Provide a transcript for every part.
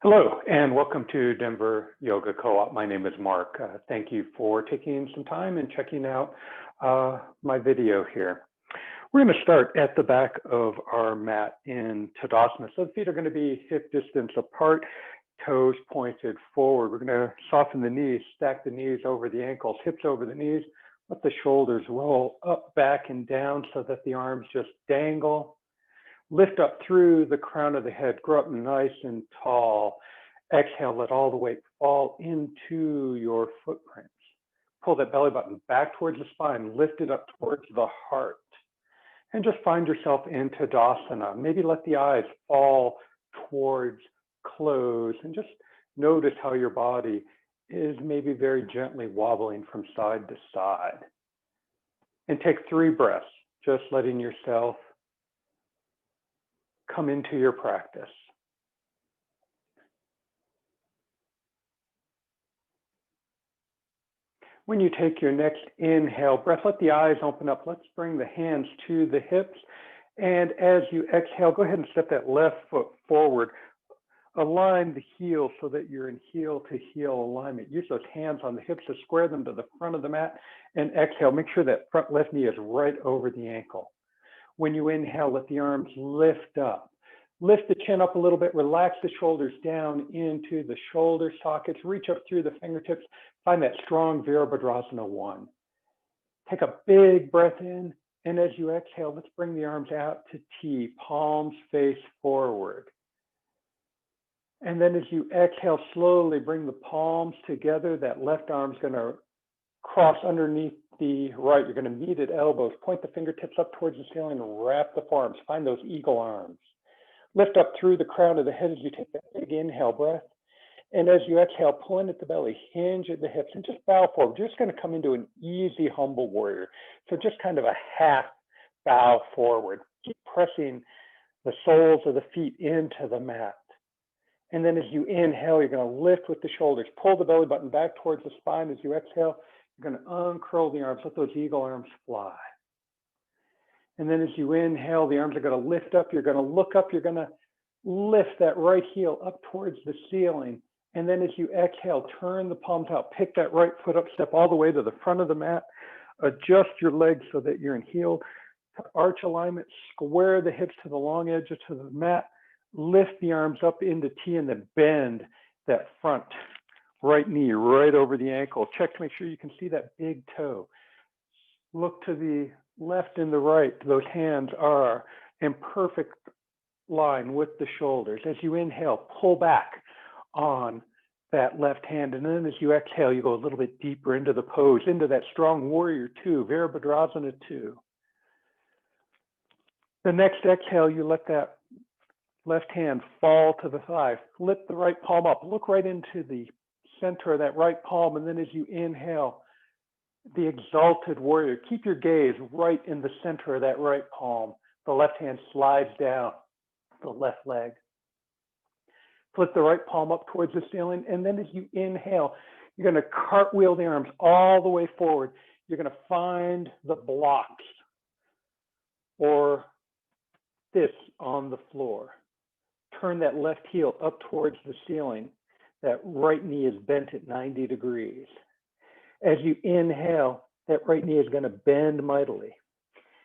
Hello, and welcome to Denver Yoga Co-op. My name is Mark. Thank you for taking some time and checking out my video here. We're going to start at the back of our mat in Tadasana. So the feet are going to be hip distance apart, toes pointed forward. We're going to soften the knees, stack the knees over the ankles, hips over the knees. Let the shoulders roll up, back, and down so that the arms just dangle. Lift up through the crown of the head, grow up nice and tall. Exhale, let all the weight fall into your footprints. Pull that belly button back towards the spine, lift it up towards the heart. And just find yourself in Tadasana. Maybe let the eyes fall towards close and just notice how your body is maybe very gently wobbling from side to side. And take 3 breaths, just letting yourself come into your practice. When you take your next inhale breath, let the eyes open up. Let's bring the hands to the hips. And as you exhale, go ahead and step that left foot forward. Align the heels so that you're in heel to heel alignment. Use those hands on the hips to square them to the front of the mat. And exhale, make sure that front left knee is right over the ankle. When you inhale, let the arms lift up. Lift the chin up a little bit, relax the shoulders down into the shoulder sockets, reach up through the fingertips, find that strong Virabhadrasana 1. Take a big breath in, and as you exhale, let's bring the arms out to T, palms face forward. And then as you exhale, slowly bring the palms together. That left arm's gonna cross underneath the right. You're gonna meet at elbows, point the fingertips up towards the ceiling, wrap the forearms, find those eagle arms. Lift up through the crown of the head as you take that big inhale breath. And as you exhale, pull in at the belly, hinge at the hips, and just bow forward. You're just going to come into an easy, humble warrior. So just kind of a half bow forward. Keep pressing the soles of the feet into the mat. And then as you inhale, you're going to lift with the shoulders. Pull the belly button back towards the spine. As you exhale, you're going to uncurl the arms. Let those eagle arms fly. And then as you inhale, the arms are going to lift up. You're going to look up. You're going to lift that right heel up towards the ceiling. And then as you exhale, turn the palms out. Pick that right foot up. Step all the way to the front of the mat. Adjust your legs so that you're in heel to arch alignment. Square the hips to the long edge of the mat. Lift the arms up into T and then bend that front right knee right over the ankle. Check to make sure you can see that big toe. Look to the left and the right. Those hands are in perfect line with the shoulders. As you inhale, pull back on that left hand. And then as you exhale, you go a little bit deeper into the pose, into that strong warrior 2, Virabhadrasana 2. The next exhale, you let that left hand fall to the thigh. Flip the right palm up. Look right into the center of that right palm. And then as you inhale, the exalted warrior. Keep your gaze right in the center of that right palm. The left hand slides down the left leg. Flip the right palm up towards the ceiling. And then as you inhale, you're going to cartwheel the arms all the way forward. You're going to find the blocks or this on the floor. Turn that left heel up towards the ceiling. That right knee is bent at 90 degrees. As you inhale, that right knee is going to bend mightily.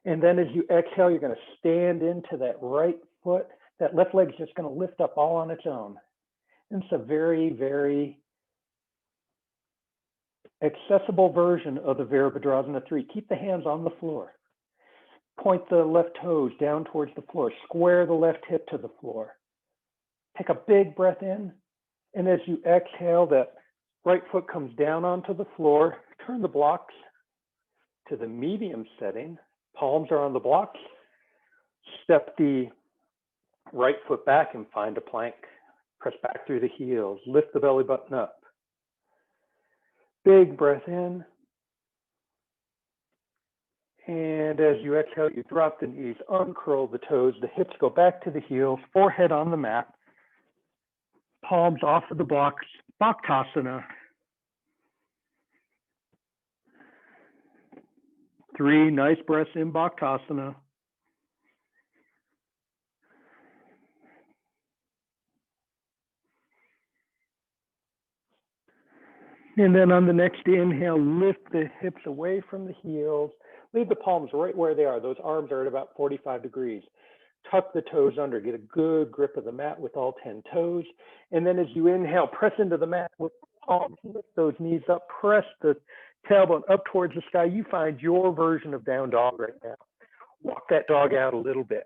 And then as you exhale, you're going to stand into that right foot. That left leg is just going to lift up all on its own. And it's a very, very accessible version of the Virabhadrasana 3. Keep the hands on the floor. Point the left toes down towards the floor. Square the left hip to the floor. Take a big breath in. And as you exhale, that right foot comes down onto the floor. Turn the blocks to the medium setting. Palms are on the blocks. Step the right foot back and find a plank. Press back through the heels. Lift the belly button up. Big breath in. And as you exhale, you drop the knees, uncurl the toes. The hips go back to the heels. Forehead on the mat. Palms off of the blocks. Bhaktasana. 3 nice breaths in Bhaktasana. And then on the next inhale, lift the hips away from the heels. Leave the palms right where they are. Those arms are at about 45 degrees. Tuck the toes under. Get a good grip of the mat with all 10 toes. And then as you inhale, press into the mat with palms. Lift those knees up. Press the tailbone up towards the sky. You find your version of down dog right now. Walk that dog out a little bit.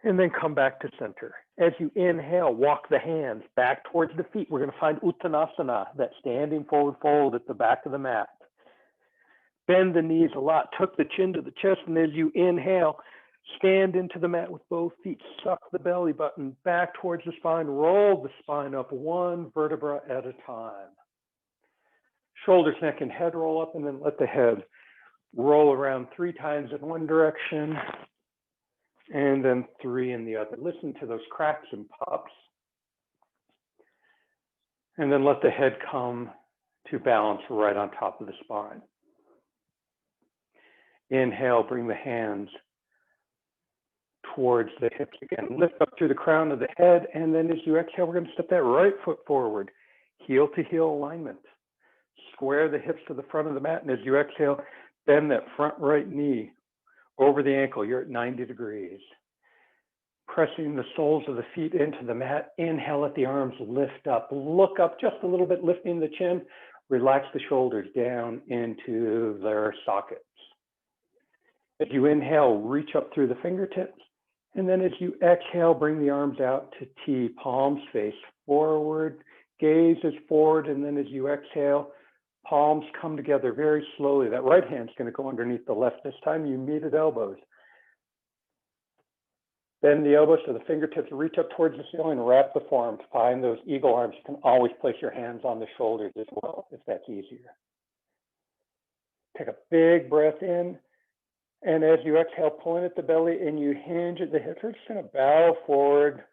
And then come back to center. As you inhale, walk the hands back towards the feet. We're going to find Uttanasana, that standing forward fold at the back of the mat. Bend the knees a lot. Tuck the chin to the chest. And as you inhale, stand into the mat with both feet. Suck the belly button back towards the spine. Roll the spine up one vertebra at a time. Shoulders, neck, and head roll up, and then let the head roll around 3 times in one direction, and then 3 in the other. Listen to those cracks and pops. And then let the head come to balance right on top of the spine. Inhale, bring the hands towards the hips again. Lift up through the crown of the head, and then as you exhale, we're going to step that right foot forward. Heel to heel alignment. Square the hips to the front of the mat, and as you exhale, bend that front right knee over the ankle. You're at 90 degrees. Pressing the soles of the feet into the mat. Inhale, let the arms lift up. Look up just a little bit, lifting the chin. Relax the shoulders down into their sockets. As you inhale, reach up through the fingertips. And then as you exhale, bring the arms out to T, palms face forward, gaze is forward. And then as you exhale, palms come together very slowly. That right hand's going to go underneath the left. This time you meet at elbows. Bend the elbows to the fingertips, reach up towards the ceiling, wrap the forearms, find those eagle arms. You can always place your hands on the shoulders as well, if that's easier. Take a big breath in, and as you exhale, pull in at the belly and you hinge at the hips. We're just going to bow forward,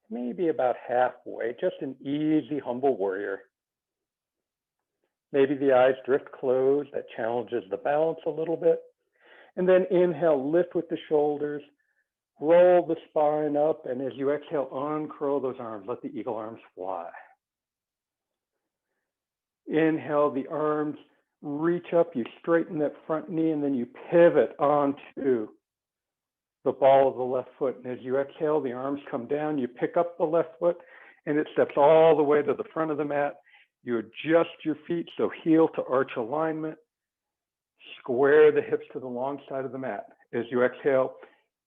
maybe about halfway, just an easy, humble warrior. Maybe the eyes drift closed, that challenges the balance a little bit. And then inhale, lift with the shoulders. Roll the spine up, and as you exhale, uncurl those arms. Let the eagle arms fly. Inhale, the arms reach up. You straighten that front knee, and then you pivot onto the ball of the left foot. And as you exhale, the arms come down. You pick up the left foot, and it steps all the way to the front of the mat. You adjust your feet, so heel to arch alignment. Square the hips to the long side of the mat. As you exhale,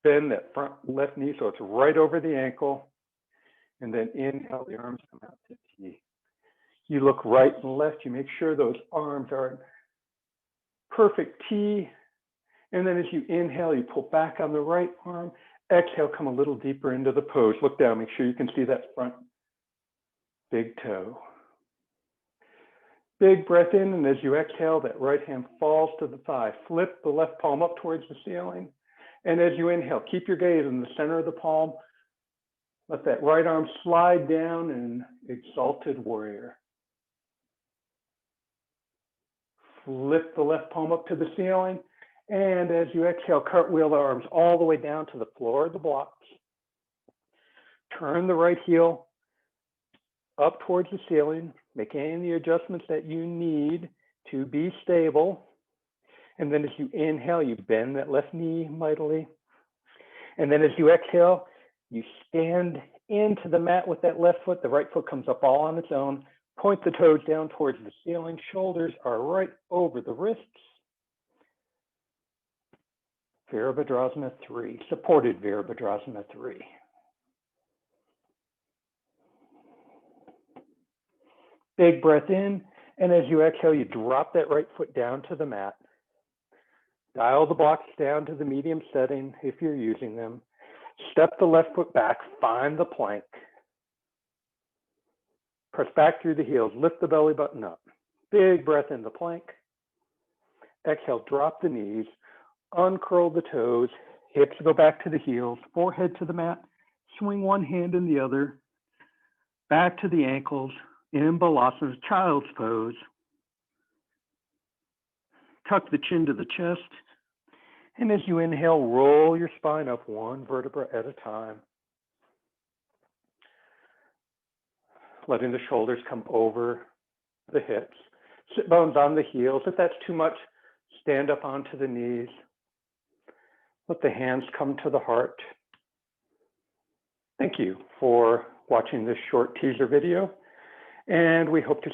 bend that front left knee so it's right over the ankle. And then inhale, the arms come out to T. You look right and left. You make sure those arms are in perfect T. And then as you inhale, you pull back on the right arm. Exhale, come a little deeper into the pose. Look down, make sure you can see that front big toe. Big breath in, and as you exhale, that right hand falls to the thigh. Flip the left palm up towards the ceiling. And as you inhale, keep your gaze in the center of the palm. Let that right arm slide down in exalted warrior. Flip the left palm up to the ceiling. And as you exhale, cartwheel the arms all the way down to the floor of the blocks. Turn the right heel up towards the ceiling. Make any of the adjustments that you need to be stable. And then as you inhale, you bend that left knee mightily. And then as you exhale, you stand into the mat with that left foot. The right foot comes up all on its own. Point the toes down towards the ceiling. Shoulders are right over the wrists. Virabhadrasana 3, supported Virabhadrasana 3. Big breath in, and as you exhale, you drop that right foot down to the mat. Dial the blocks down to the medium setting if you're using them. Step the left foot back, find the plank. Press back through the heels, lift the belly button up. Big breath in the plank. Exhale, drop the knees, uncurl the toes, hips go back to the heels, forehead to the mat, swing one hand in the other, back to the ankles, in Balasana, child's pose. Tuck the chin to the chest. And as you inhale, roll your spine up one vertebra at a time. letting the shoulders come over the hips. Sit bones on the heels. If that's too much, stand up onto the knees. Let the hands come to the heart. Thank you for watching this short teaser video, and we hope to